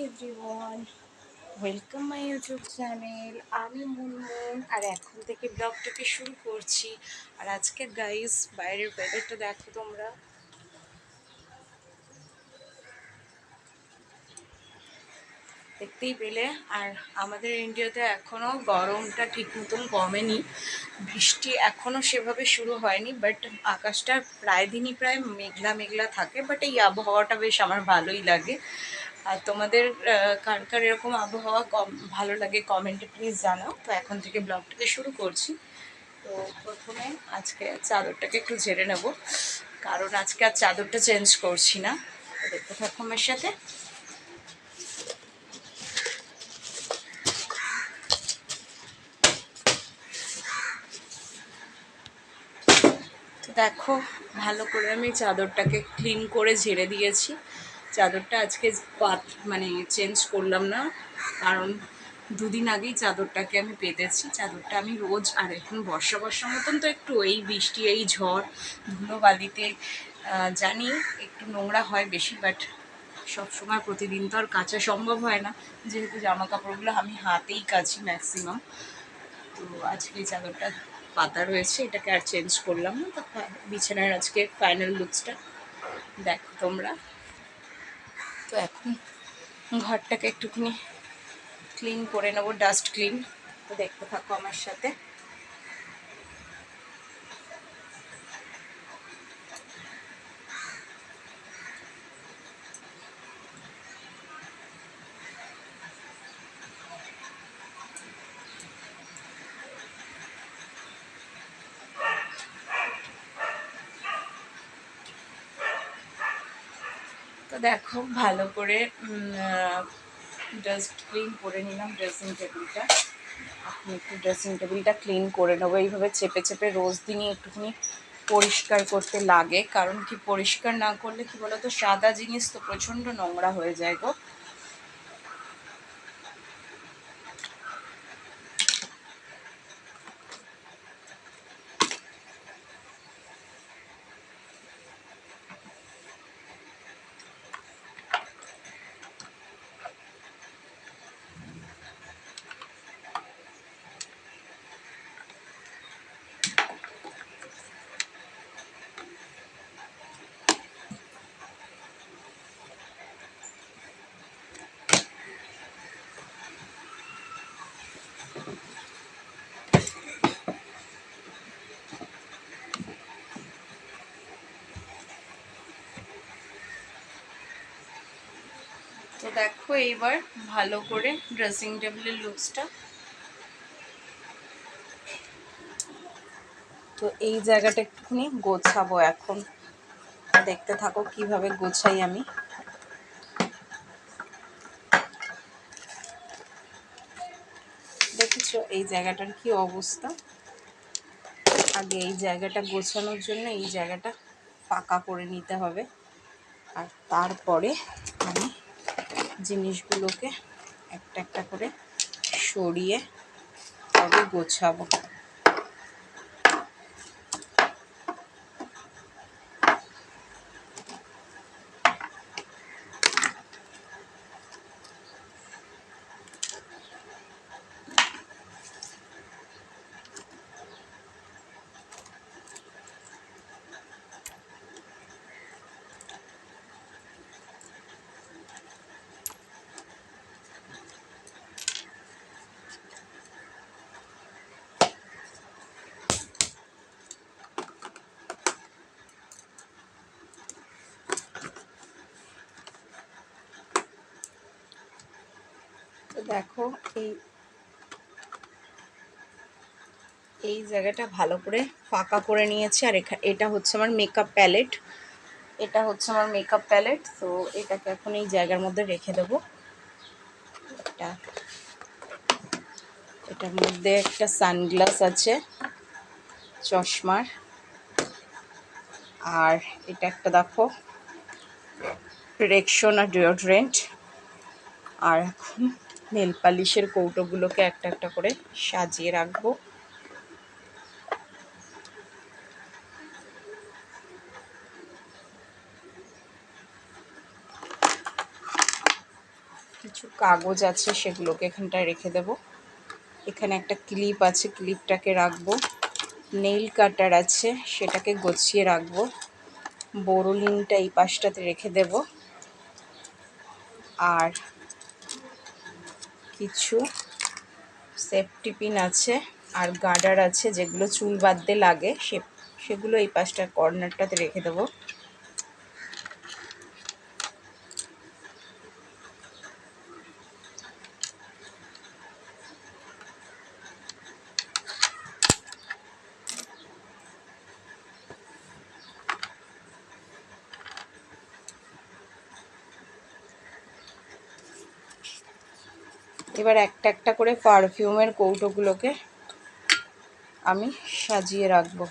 Everyone, welcome my YouTube channel. আমি মুনমুন, আর এখন থেকে ব্লগটাকে শুরু করছি। আর আজকে গাইস বাইরের ওয়েদারটা দেখো তোমরা, দেখতেই পেলে। আর আমাদের ইন্ডিয়াতে এখনও গরমটা ঠিক মতন কমেনি, বৃষ্টি এখনও সেভাবে শুরু হয়নি, বাট আকাশটা প্রায় দিনই প্রায় মেঘলা মেঘলা থাকে। বাট এই আবহাওয়াটা বেশ আমার ভালোই লাগে। আর তোমাদের কার কার এরকম আবহাওয়া ভালো লাগে কমেন্টে প্লিজ জানাও। তো এখন থেকে ব্লগটাকে শুরু করছি। তো প্রথমে আজকে চাদরটাকে একটু ঝেড়ে নেব, কারণ আজকে আর চাদরটা চেঞ্জ করছি না। দেখতে থাকো আমার সাথে। তো দেখো, ভালো করে আমি চাদরটাকে ক্লিন করে ঝেড়ে দিয়েছি। চাদরটা আজকে মানে চেঞ্জ করলাম না, কারণ দুদিন আগেই চাদরটাকে আমি পেতেছি। চাদরটা আমি রোজ, আর এখন বর্ষা বর্ষা মতন তো একটু এই বৃষ্টি এই ঝড় ধুলোবালিতে জানি একটু নোংরা হয় বেশি, বাট সবসময় প্রতিদিন তো আর কাচা সম্ভব হয় না, যেহেতু জামা কাপড়গুলো আমি হাতেই কাচি ম্যাক্সিমাম। তো আজকে এই চাদরটা পাতা রয়েছে, এটাকে আর চেঞ্জ করলাম না। তো বিছানার আজকে ফাইনাল লুকসটা দেখো তোমরা। তো এখন ঘরটাকে একটুখানি ক্লিন করে নেবো, ডাস্ট ক্লিন। তো দেখতে থাকো আমার সাথে। তো দেখো, ভালো করে ডাস্ট ক্লিন করে নিলাম ড্রেসিং টেবিলটা। আপনি একটু ড্রেসিং টেবিলটা ক্লিন করে নেবো, এইভাবে চেপে চেপে রোজ দিনই একটুখানি পরিষ্কার করতে লাগে। কারণ কি, পরিষ্কার না করলে কি বলতো, সাদা জিনিস তো প্রচণ্ড নোংরা হয়ে যায় গো। তো দেখো এইবার ভালো করে ড্রেসিং টেবিলের লুকসটা। তো এই জায়গাটা একটুখানি গোছাবো এখন, দেখতে থাকো কিভাবে গোছাই আমি। দেখেছো এই জায়গাটার কি অবস্থা। আগে এই জায়গাটা গোছানোর জন্য এই জায়গাটা ফাঁকা করে নিতে হবে, আর তারপরে আমি জিনিসগুলোকে একটা একটা করে সরিয়ে তবে গোছাবো। তো দেখো এই জায়গাটা ভালো করে ফাঁকা করে নিয়েছি। আর এটা হচ্ছে আমার মেকআপ প্যালেট, তো এটাকে এখন এই জায়গার মধ্যে রেখে দেবো। এটার মধ্যে একটা সানগ্লাস আছে চশমার, আর এটা একটা দেখো রেক্সোনা ডিওড্রেন্ট। আর এখন নেল পালিশের কৌটোগুলোকে একটা একটা করে সাজিয়ে রাখবো। কিছু কাগজ আছে, সেগুলোকে এখানটায় রেখে দেব। এখানে একটা ক্লিপ আছে, ক্লিপটাকে রাখবো। নেইল কাটার আছে, সেটাকে গুছিয়ে রাখবো। বোরোলিনটা এই পাশটাতে রেখে দেব। আর কিছু সেফটি পিন আছে আর গার্ডার আছে, যেগুলো চুল বাঁধতে লাগে, সেগুলো এই পাশটার কর্নারটাতে রেখে দেবো। এবার একটা একটা করে পারফিউমের কৌটোগুলোকে আমি সাজিয়ে রাখবো।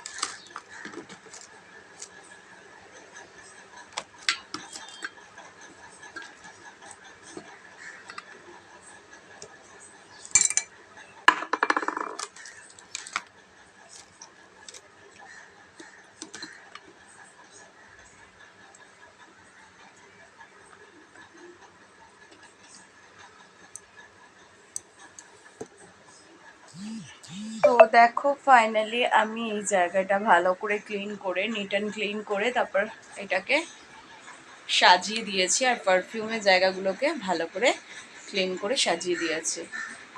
তো দেখো ফাইনালি আমি এই জায়গাটা ভালো করে ক্লিন করে, নিট অ্যান্ড ক্লিন করে তারপর এটাকে সাজিয়ে দিয়েছি। আর পারফিউমের জায়গাগুলোকে ভালো করে ক্লিন করে সাজিয়ে দিয়েছি।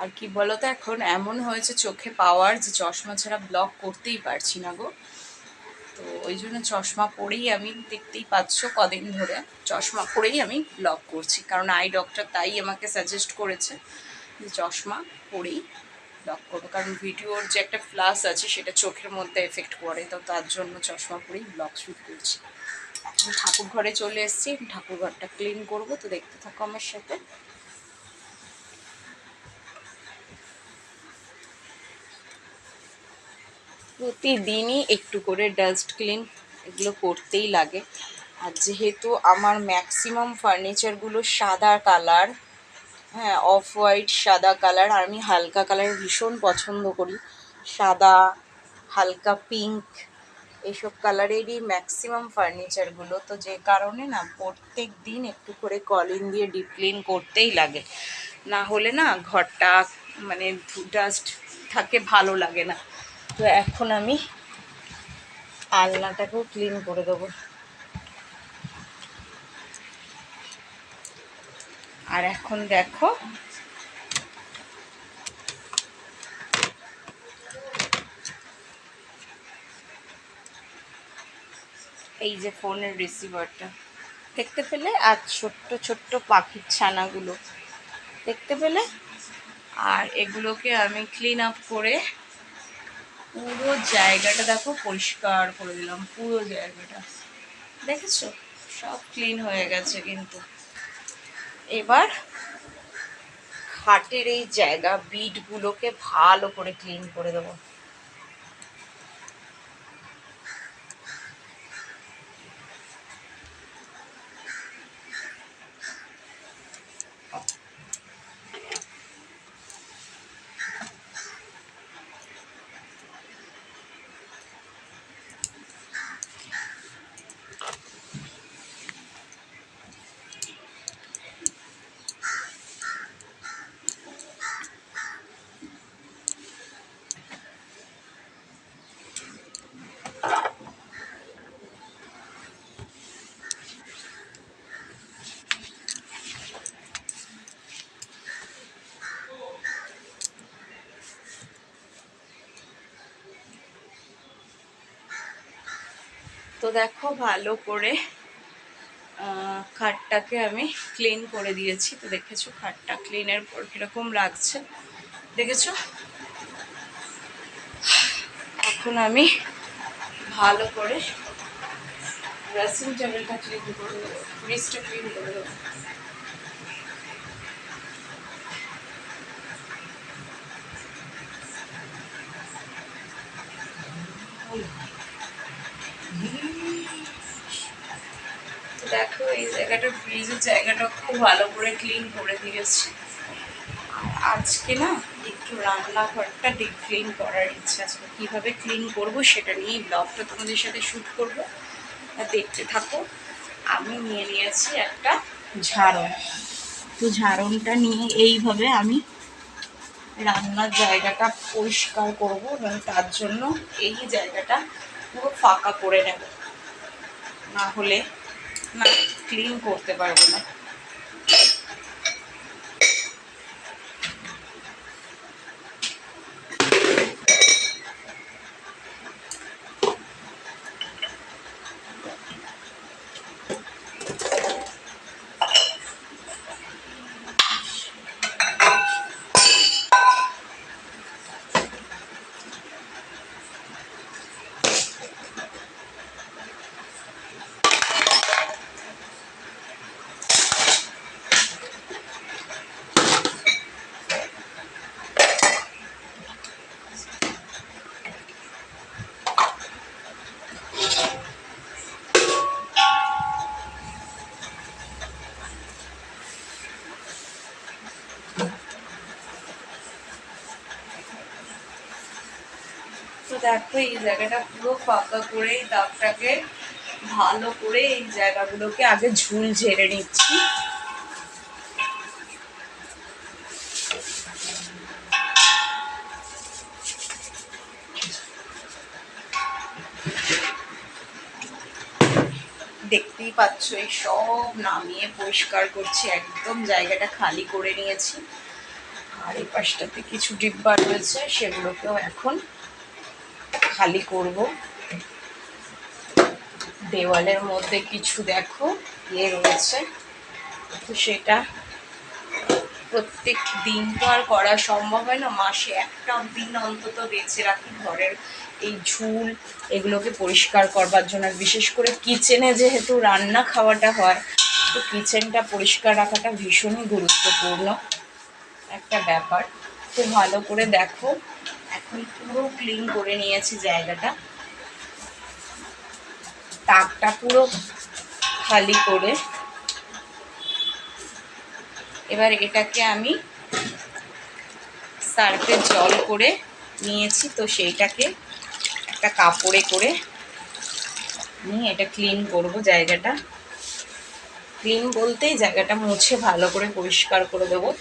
আর কি বলো তো, এখন এমন হয়েছে চোখে পাওয়ার যে চশমা ছাড়া ব্লক করতেই পারছি না গো। তো ওই জন্য চশমা পরেই আমি, দেখতেই পাচ্ছ কদিন ধরে চশমা পরেই আমি ব্লগ করছি, কারণ আই ডক্টর তাই আমাকে সাজেস্ট করেছে যে চশমা পরেই ব্লগ করবো, কারণ ভিডিওর যে একটা ফ্লাশ আছে সেটা চোখের মধ্যে এফেক্ট করে, তো তার জন্য চশমা পরেই ব্লগ শ্যুট করছি। ঠাকুর ঘরে চলে এসেছি, ঠাকুর ঘরটা ক্লিন করবো, তো দেখতে থাকো আমার সাথে। প্রতিদিনই একটু করে ডাস্ট ক্লিন এগুলো করতেই লাগে। আর যেহেতু আমার ম্যাক্সিমাম ফার্নিচারগুলো সাদা কালার, হ্যাঁ অফ হোয়াইট সাদা কালার, আর আমি হালকা কালার ভীষণ পছন্দ করি, সাদা হালকা পিঙ্ক এইসব কালারেরই ম্যাক্সিমাম ফার্নিচারগুলো, তো যে কারণে না প্রত্যেক দিন একটু করে কলিন দিয়ে ডিপ ক্লিন করতেই লাগে, না হলে না ঘরটা মানে ডাস্ট থাকে, ভালো লাগে না। তো এখন আমি আলনাটাকেও ক্লিন করে দেবো। আর এখন দেখো এই যে ফোনের রিসিভারটা দেখতে পেলে, আর ছোট্ট ছোট্ট পাখির ছানাগুলো দেখতে পেলে, আর এগুলোকে আমি ক্লিন আপ করে পুরো জায়গাটা দেখো পরিষ্কার করে দিলাম। পুরো জায়গাটা দেখেছো, সব ক্লিন হয়ে গেছে। কিন্তু এবার খাটের এই জায়গা বিটগুলোকে ভালো করে ক্লিন করে দেবো। তো দেখো ভালো করে খাটটাকে আমি ক্লিন করে দিয়েছি। তো দেখেছো খাটটা ক্লিনের পর কীরকম লাগছে, দেখেছো। এখন আমি ভালো করে ড্রেসিং টেবিলটা ক্লিন করে দেবো, ফ্রিজটা ক্লিন করে দেবো। দেখো এই জায়গাটা, ফ্রিজের জায়গাটা খুব ভালো করে ক্লিন করে দিয়েছি। আজকে না একটু রান্নাঘরটা ডিপ ক্লিন করার ইচ্ছা আছে, কীভাবে ক্লিন করব সেটা নিয়েই ব্লগটা তোমাদের সাথে শ্যুট করব, আর দেখতে থাকো। আমি নিয়ে নিয়েছি একটা ঝাড়ু, তো ঝাড়নটা নিয়ে এইভাবে আমি রান্নার জায়গাটা পরিষ্কার করব এবং তার জন্য এই জায়গাটা পুরো ফাঁকা করে নেব, না হলে না ক্লিন করতে পারবো না। তো দেখো এই জায়গাটা পুরো ফাঁকা করে দাগটাকে ভালো করে এই জায়গাগুলোকে আগে ঝুল ঝেড়ে নিচ্ছি। দেখতেই পাচ্ছ এই সব নামিয়ে পরিষ্কার করছি, একদম জায়গাটা খালি করে নিয়েছি। আর এই পাশটাতে কিছু ডিব্বা রয়েছে, সেগুলোকেও এখন খালি করব। দেওয়ালের মধ্যে কিছু দেখো ইয়ে রয়েছে, তো সেটা প্রত্যেক দিন তো আর করা সম্ভব হয় না, মাসে একটা দিন অন্তত বেছে রাখি ঘরের এই ঝুল এগুলোকে পরিষ্কার করবার জন্য। বিশেষ করে কিচেনে যেহেতু রান্না খাওয়াটা হয়, তো কিচেনটা পরিষ্কার রাখাটা ভীষণই গুরুত্বপূর্ণ একটা ব্যাপার। তো ভালো করে দেখো এখন পুরো ক্লিন করে নিয়েছি জায়গাটা, তাকটা পুরো খালি করে। এবার এটাকে আমি সার্ফে জল করে নিয়েছি, তো সেইটাকে একটা কাপড়ে করে নিয়ে এটা ক্লিন করব। জায়গাটা ক্লিন বলতেই জায়গাটা মুছে ভালো করে পরিষ্কার করে দেবো।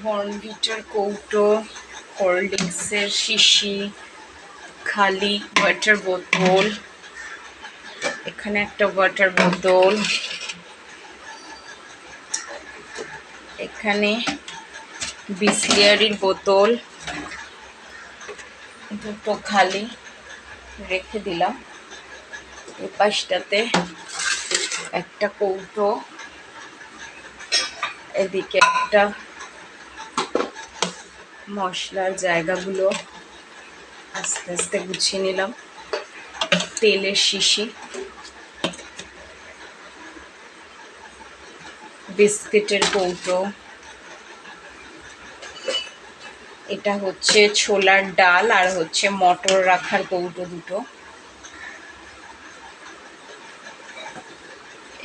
বর্নভিটার কৌটো, কোল্ড ড্রিঙ্কসের শিশি, খালি ওয়াটার বোতল, এখানে একটা ওয়াটার বোতল, এখানে বিসলিয়ারির বোতল, দুটো খালি রেখে দিলাম। এ পাশটাতে একটা কৌটো, এদিকে একটা মশলার জায়গাগুলো আস্তে আস্তে গুছিয়ে নিলাম। তেলের শিশি, বিস্কিটের কৌটো, এটা হচ্ছে ছোলার ডাল আর হচ্ছে মটর রাখার কৌটো দুটো,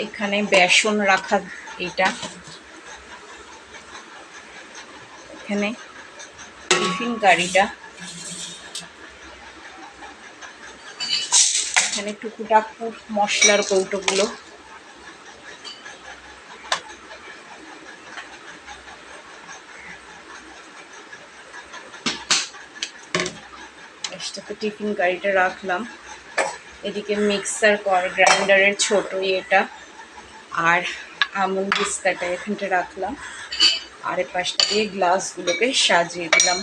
এখানে বেসন রাখা, এটা এখানে টিফিন গাড়িটা, এখানে টুকুটাকু মশলার কৌটোগুলো, এটাতে টিফিন গাড়িটা রাখলাম। এদিকে মিক্সার গ্রাইন্ডারের ছোট এটা আর আমুল বিস্কাটা এখানটা রাখলাম। আর এর পাশটা দিয়ে গ্লাসগুলোকে সাজিয়ে দিলাম।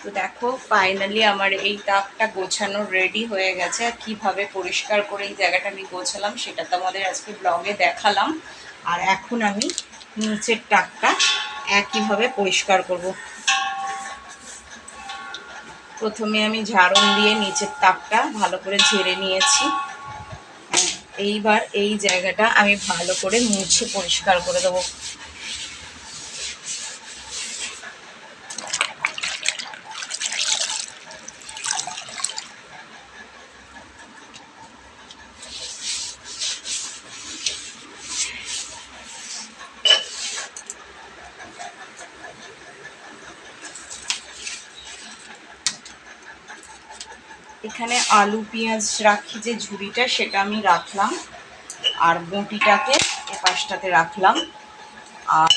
তো দেখো ফাইনালি আমার এই তাকটা গোছানো রেডি হয়ে গেছে। আর কীভাবে পরিষ্কার করে এই জায়গাটা আমি গোছালাম সেটা তোমাদের আজকে ব্লগে দেখালাম। আর এখন আমি নিচের টাকটা একইভাবে পরিষ্কার করব। প্রথমে আমি ঝাড়ন দিয়ে নিচের তাকটা ভালো করে ঝেড়ে নিয়েছি। এইবার এই জায়গাটা আমি ভালো করে মুছে পরিষ্কার করে দেবো। এখানে আলু পেঁয়াজ রাখি যে ঝুড়িটা, সেটা আমি রাখলাম, আর বটিটাকে এপাশটাতে রাখলাম, আর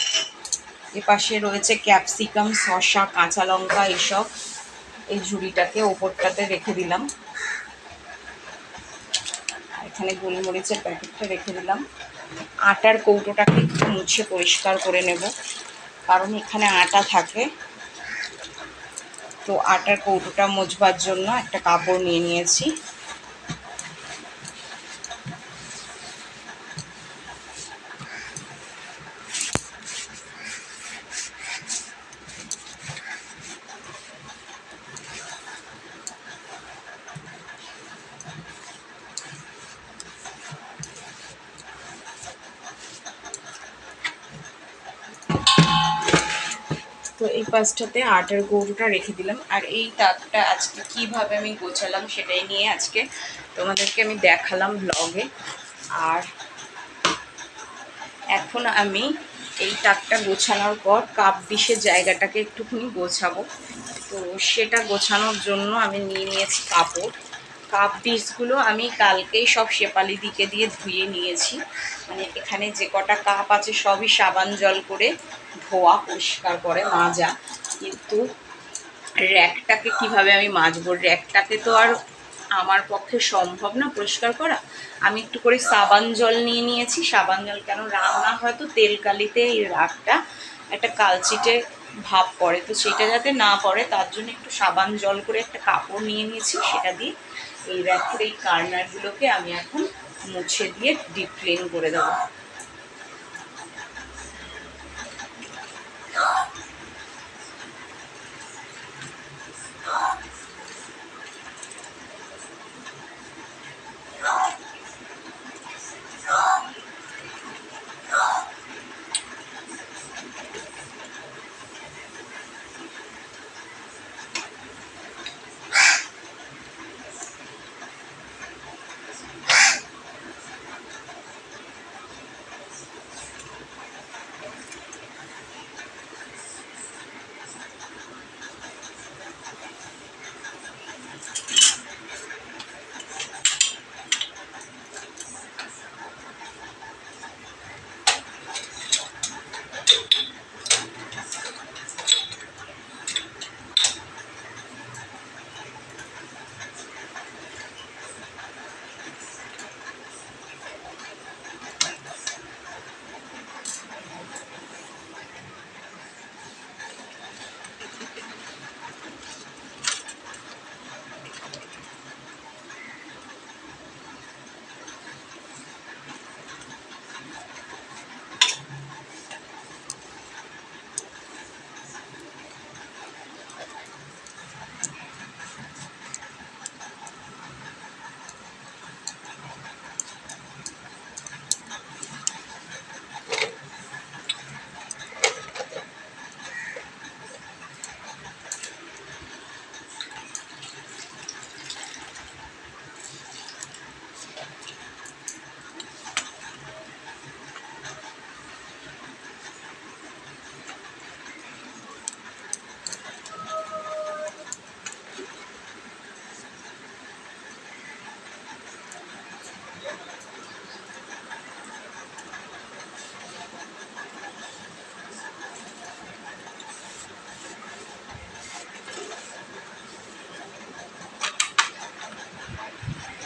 এপাশে রয়েছে ক্যাপসিকাম, শসা, কাঁচা লঙ্কা, এসব এই ঝুড়িটাকে ওপরটাতে রেখে দিলাম। আর এখানে গোলমরিচের প্যাকেটটা রেখে দিলাম। আটার কৌটোটাকে একটু মুছে পরিষ্কার করে নেব, কারণ এখানে আটা থাকে। তো আটার কৌটোটা মোছবার জন্য একটা কাপড় নিয়ে নিয়েছি। তো এই পাশটাতে আটার কৌটোটা রেখে দিলাম। আর এই তাকটা আজকে কিভাবে আমি গোছালাম সেটাই নিয়ে আজকে তোমাদেরকে আমি দেখালাম ব্লগে। আর এখন আমি এই তাকটা গোছানোর পর কাপ ডিশের জায়গাটাকে একটুখানি গোছাবো। তো সেটা গোছানোর জন্য আমি নিয়ে নিয়েছি কাপড়। কাপ ডিশগুলো আমি কালকেই সব শেপালি দিকে দিয়ে ধুয়ে নিয়েছি। মানে এখানে যে কটা কাপ আছে সবই সাবান জল করে ধোয়া পরিষ্কার করে মাজা। কিন্তু র্যাকটাকে কিভাবে আমি মাজবো, র্যাকটাকে তো আর আমার পক্ষে সম্ভব না পরিষ্কার করা। আমি একটু করে সাবান জল নিয়ে নিয়েছি। সাবান জল কেন, রান্না হয়তো তেল কালিতে এই রাগটা একটা কালচিটে ভাব পড়ে, তো সেটা যাতে না পড়ে তার জন্য একটু সাবান জল করে একটা কাপড় নিয়ে নিয়েছি। সেটা দিয়ে এই র্যাকের এই কার্নারগুলোকে আমি এখন মুছে দিয়ে ডিপ ক্লিন করে দেবো।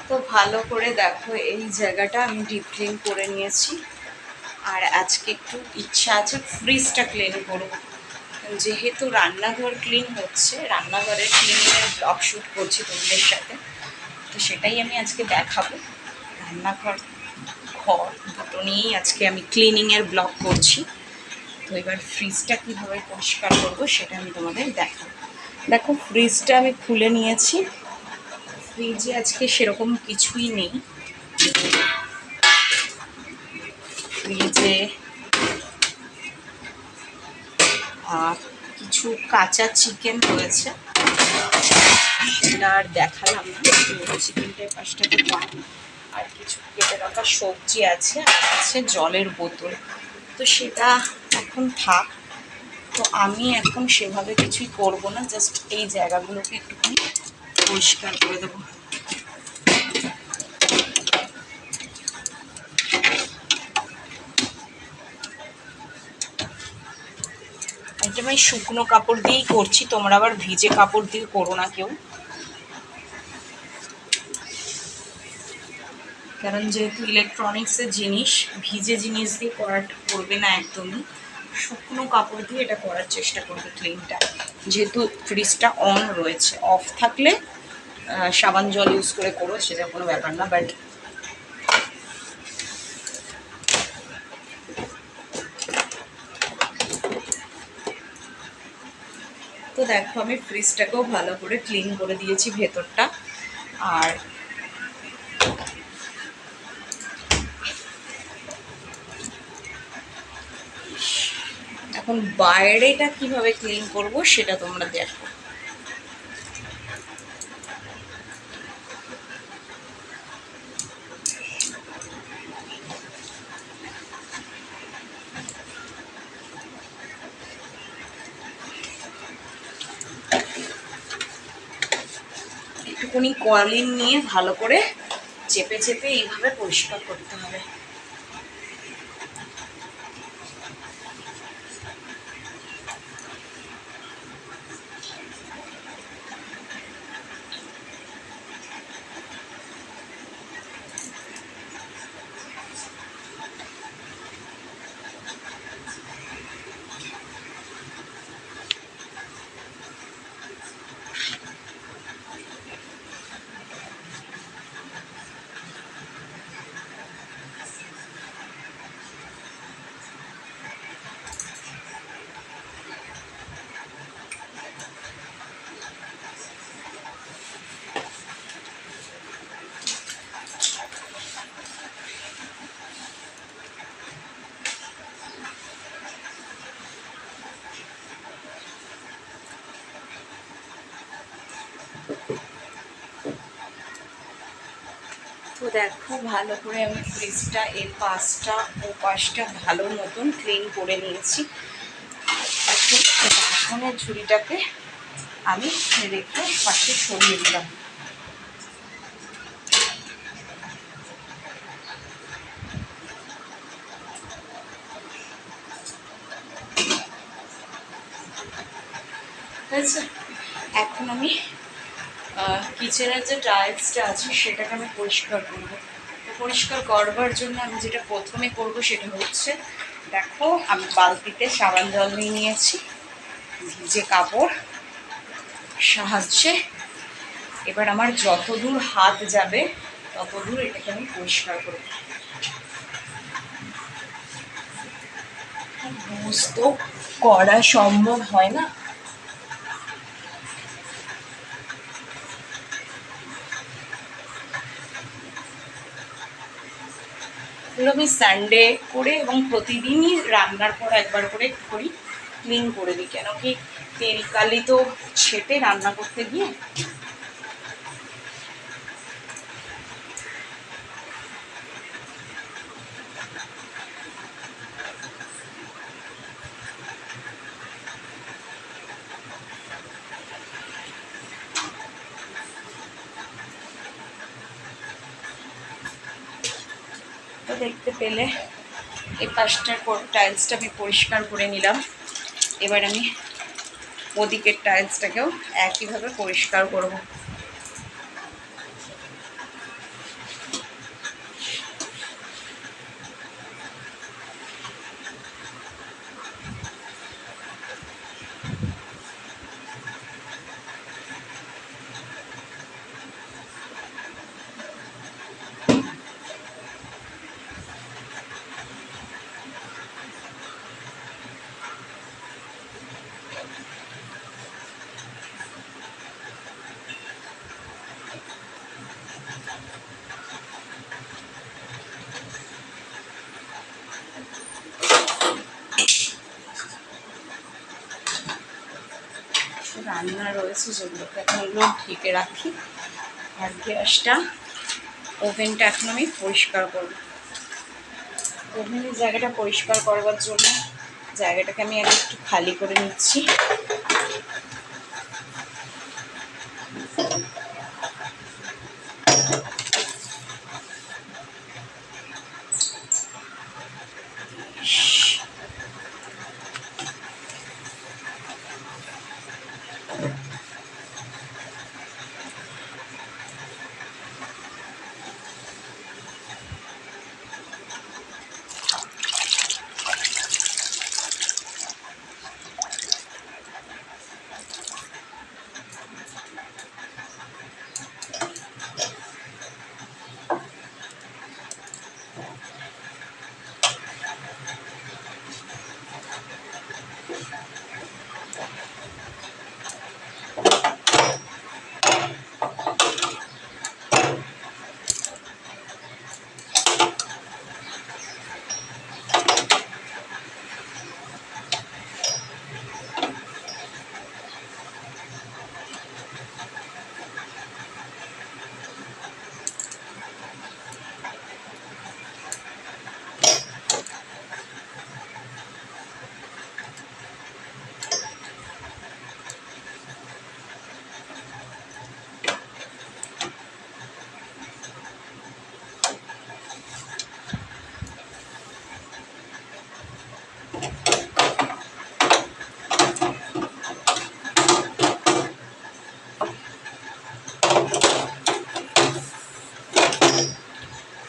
তো ভালো করে দেখো এই জায়গাটা আমি ডিপ ক্লিন করে নিয়েছি। আর আজকে একটু ইচ্ছা আছে ফ্রিজটা ক্লিন করবো, যেহেতু রান্নাঘর ক্লিন হচ্ছে, রান্নাঘরের ক্লিনের ব্লগ শ্যুট করছি তোমাদের সাথে। তো সেটাই আমি আজকে দেখাবো। রান্নাঘর ঘর দুটো নিয়েই আজকে আমি ক্লিনিংয়ের ব্লগ করছি। এবার ফ্রিজটা কীভাবে পরিষ্কার করবো সেটা আমি তোমাদের দেখাবো। দেখো ফ্রিজটা আমি খুলে নিয়েছি। ফ্রিজে আজকে সেরকম কিছুই নেই। ফ্রিজে কিছু কাঁচা চিকেন রয়েছে, সেটা আর দেখালাম না, চিকেনটার পাশটাতে পাই। আর কিছু কেটে রাখা সবজি আছে, আর আছে জলের বোতল। তো সেটা এখন থাক। তো আমি এখন সেভাবে কিছুই করব না, জাস্ট এই জায়গাগুলোকে একটুখানি পরিষ্কার করে দেবো। এটা আমি শুকনো কাপড় দিয়েই করছি, তোমরা আবার ভিজে কাপড় দিয়ে করো না কেউ, কারণ যেহেতু ইলেকট্রনিক্সের জিনিস, ভিজে জিনিস দিয়ে করবে না একদমই। শুকনো কাপড় দিয়ে এটা করার চেষ্টা করবে ক্লিনটা, যেহেতু ফ্রিজটা অন রয়েছে। অফ থাকলে সাবান জল ইউজ করে করো, সেটা কোনো ব্যাপার না। বাট তো দেখো আমি ফ্রিজটাকেও ভালো করে ক্লিন করে দিয়েছি ভেতরটা। আর এখন বাইরেটা কিভাবে ক্লিন করব সেটা তোমরা দেখো। একটুখানি কলিন নিয়ে ভালো করে চেপে চেপে এইভাবে পরিষ্কার করতে হবে। তো দেখো ভালো করে আমি ফ্রিজটা এর পাশটা ও পাশটা ভালো মতন ক্লিন করে নিয়েছি। বাসনের ঝুড়িটাকে আমি রেখে পাশে সরিয়ে দিলাম। হয়েছে? এখন আমি কিচেনের যে টাইলসটা আছে সেটাকে আমি পরিষ্কার করবো। পরিষ্কার করবার জন্য আমি যেটা প্রথমে করব সেটা হচ্ছে, দেখো আমি বালতিতে সাবান জল নিয়ে নিয়েছি, ভিজে কাপড় সাহায্যে এবার আমার যতদূর হাত যাবে ততদূর এটাকে আমি পরিষ্কার করব। রোজ তো করা সম্ভব হয় না, এগুলো আমি সানডে করে এবং প্রতিদিনই রান্নার পর একবার করে করি, ক্লিন করে দিই। কেন কি তেল কালি তো ছেটে রান্না করতে গিয়ে। তো দেখতে পেলে এই পাশটার টাইলসটা আমি পরিষ্কার করে নিলাম। এবার আমি ওদিকের টাইলসটাকেও একইভাবে পরিষ্কার করব। রান্না রয়েছে যেগুলোকে এখন এগুলো ঢেকে রাখি। আর গ্যাসটা, ওভেনটা এখন আমি পরিষ্কার করব। ওভেনের জায়গাটা পরিষ্কার করবার জন্য জায়গাটাকে আমি আগে একটু খালি করে নিচ্ছি।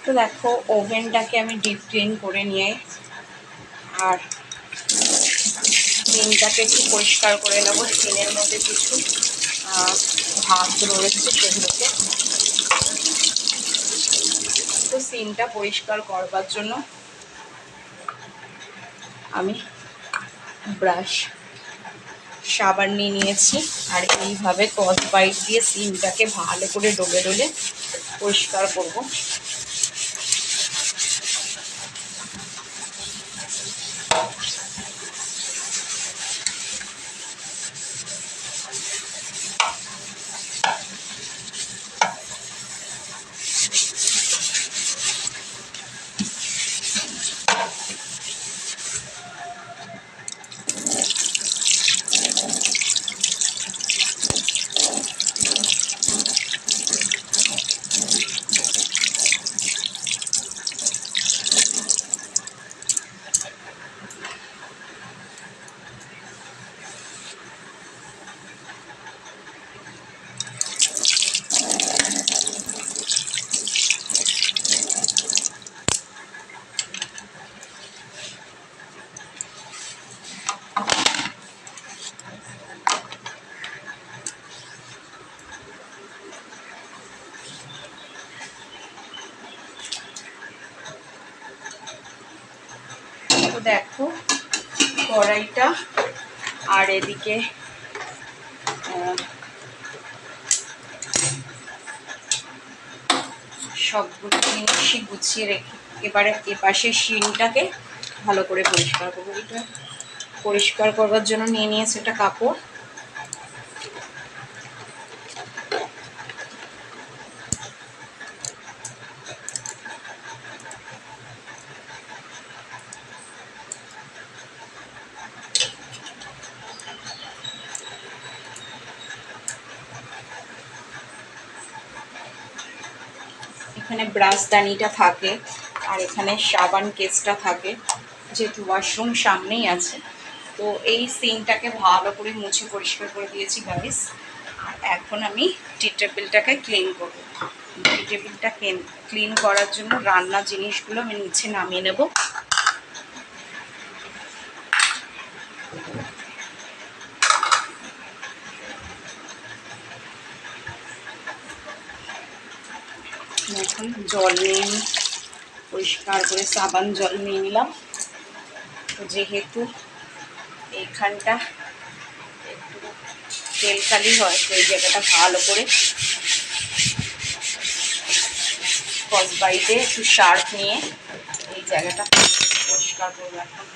তো দেখো ওভেনটাকে আমি ডিপ ক্লিন করে নিয়ে আর সিনটাকে একটু পরিষ্কার করে নেব। সিনের মধ্যে কিছু ভাত রয়েছে সেগুলোকে, তো সিনটা পরিষ্কার করবার জন্য আমি ব্রাশ সাবান নিয়ে নিয়েছি। আর এইভাবে কস বাইট দিয়ে সিনটাকে ভালো করে ডলে ডলে পরিষ্কার করব। তো দেখো কড়াইটা আর এদিকে সবগুলো জিনিসই গুছিয়ে রেখে এবারে এপাশে শিনটাকে ভালো করে পরিষ্কার করবো। এটা পরিষ্কার করবার জন্য নিয়ে নিয়েছে একটা কাপড়। এখানে ব্রাশদানিটা থাকে আর এখানে সাবান কেসটা থাকে, যেহেতু ওয়াশরুম সামনেই আছে। তো এই সিনটাকে ভালো করে মুছে পরিষ্কার করে দিয়েছি গাইস। আর এখন আমি টি টেবিলটাকে ক্লিন করব। টি টেবিলটা ক্লিন করার জন্য রান্নার জিনিসগুলো আমি নিচে নামিয়ে নেব। এখন জল নিয়ে পরিষ্কার করে সাবান জল নিয়ে নিলাম। তো যেহেতু এইখানটা একটু তেলকালি হয়, তো এই জায়গাটা ভালো করে স্কচ বাইটে একটু শার্প নিয়ে এই জায়গাটা পরিষ্কার করে রাখলাম।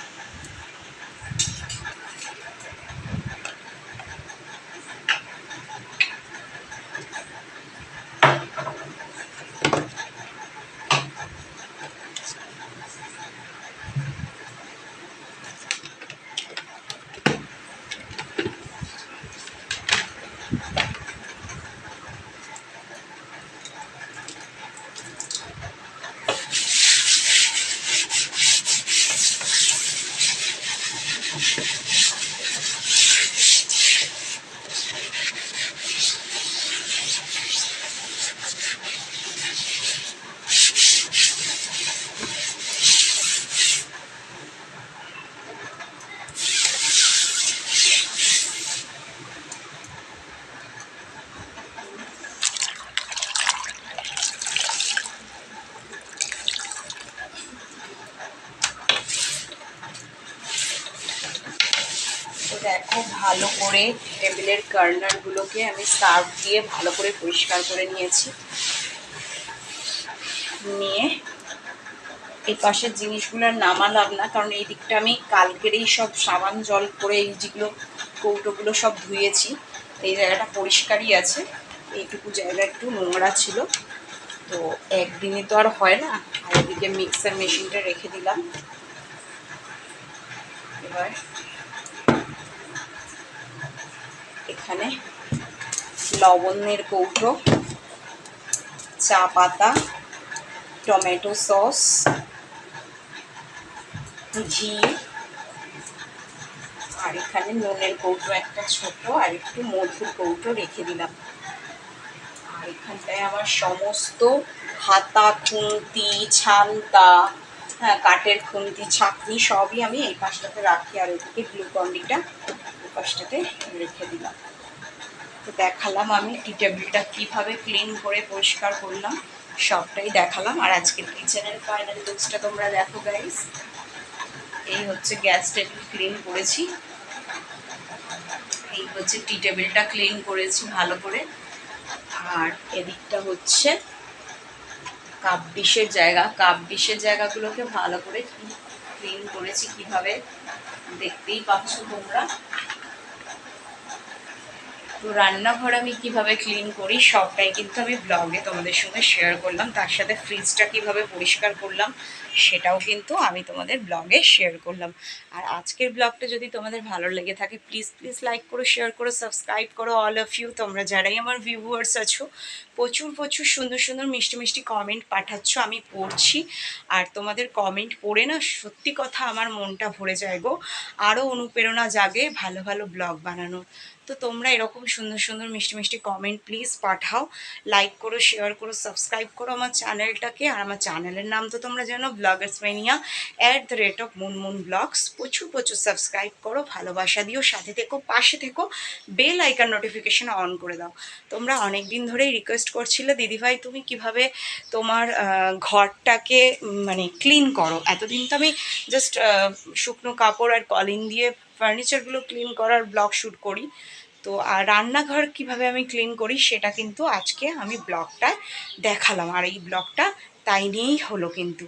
দেখো ভালো করে টেবিলের কর্নারগুলোকে আমি সার্ফ দিয়ে ভালো করে পরিষ্কার করে নিয়েছি। নিয়ে এই পাশের জিনিসগুলো আর নামালাম না, কারণ এই দিকটা আমি কালকেরই সব সাবান জল করে এই যেগুলো কৌটোগুলো সব ধুয়েছি। এই জায়গাটা পরিষ্কারই আছে, এইটুকু জায়গা একটু নোংরা ছিল, তো একদিনে তো আর হয় না। আর এদিকে মিক্সার মেশিনটা রেখে দিলাম। এবার এখানে লবণের কৌটো, চা পাতা, টমেটো সস, ঘি, আর এখানে নুনের কৌটো একটা ছোট, আর একটু মধুর কৌটো রেখে দিলাম। আর এখানটায় আমার সমস্ত হাতা, খুন্তি, ছান্তা, হ্যাঁ কাঠের খুন্তি, ছাঁকনি সবই আমি এই পাশটাতে রাখি। আর ওদিকে গ্লুকন্ডিটা ওই পাশটাতে রেখে দিলাম। তো দেখালাম আমি টি টেবিলটা কীভাবে ক্লিন করে পরিষ্কার করলাম, সবটাই দেখালাম। আর আজকের কিচেনের ফাইনাল লুকসটা তোমরা দেখো গাইস। এই হচ্ছে গ্যাস টেবিল ক্লিন করেছি, এই হচ্ছে টি টেবিলটা ক্লিন করেছি ভালো করে। আর এদিকটা হচ্ছে কাপ ডিশের জায়গা, কাপ ডিশের জায়গাগুলোকে ভালো করে ক্লিন করেছি কিভাবে, দেখতেই পাচ্ছ তোমরা। তো রান্নাঘর আমি কিভাবে ক্লিন করি সবটাই কিন্তু আমি ব্লগে তোমাদের সঙ্গে শেয়ার করলাম। তার সাথে ফ্রিজটা কিভাবে পরিষ্কার করলাম সেটাও কিন্তু আমি তোমাদের ব্লগে শেয়ার করলাম। আর আজকের ব্লগটা যদি তোমাদের ভালো লেগে থাকে প্লিজ প্লিজ লাইক করো, শেয়ার করো, সাবস্ক্রাইব করো অল অফ ইউ। তোমরা যারাই আমার ভিউয়ার্স আছো প্রচুর প্রচুর সুন্দর সুন্দর মিষ্টি মিষ্টি কমেন্ট পাঠাচ্ছ, আমি পড়ছি। আর তোমাদের কমেন্ট পড়ে না সত্যি কথা আমার মনটা ভরে যায় গো, আরও অনুপ্রেরণা জাগে ভালো ভালো ব্লগ বানানোর। তো তোমরা এরকম সুন্দর সুন্দর মিষ্টি মিষ্টি কমেন্ট প্লিজ পাঠাও, লাইক করো, শেয়ার করো, সাবস্ক্রাইব করো আমার চ্যানেলটাকে। আর আমার চ্যানেলের নাম তো তোমরা জানো, ব্লগার্স ম্যানিয়া @মুনমুন ব্লগস। প্রচুর প্রচুর সাবস্ক্রাইব করো, ভালোবাসা দিও, সাথে থেকো, পাশে থেকো, বেল আইকন নোটিফিকেশন অন করে দাও। তোমরা অনেক দিন ধরেই রিকোয়েস্ট করছিলে দিদিভাই তুমি কিভাবে তোমার ঘরটাকে মানে ক্লিন করো। এতদিন তো আমি জাস্ট শুকনো কাপড় আর কলিং দিয়ে ফার্নিচারগুলো ক্লিন করার ব্লগ শ্যুট করি। তো আর রান্নাঘর কিভাবে আমি ক্লিন করি সেটা কিন্তু আজকে আমি ব্লগটা দেখালাম। আর এই ব্লগটা তাই নিয়েই হলো কিন্তু।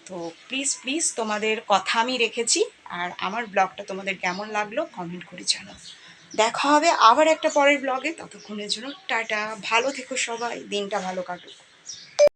তো প্লিজ প্লিজ তোমাদের কথা আমি রেখেছি। আর আমার ব্লগটা তোমাদের কেমন লাগলো কমেন্ট করে জানাও। দেখা হবে আবার একটা পরের ব্লগে, ততক্ষণের জন্য টাটা, ভালো থেকো সবাই, দিনটা ভালো কাটুক।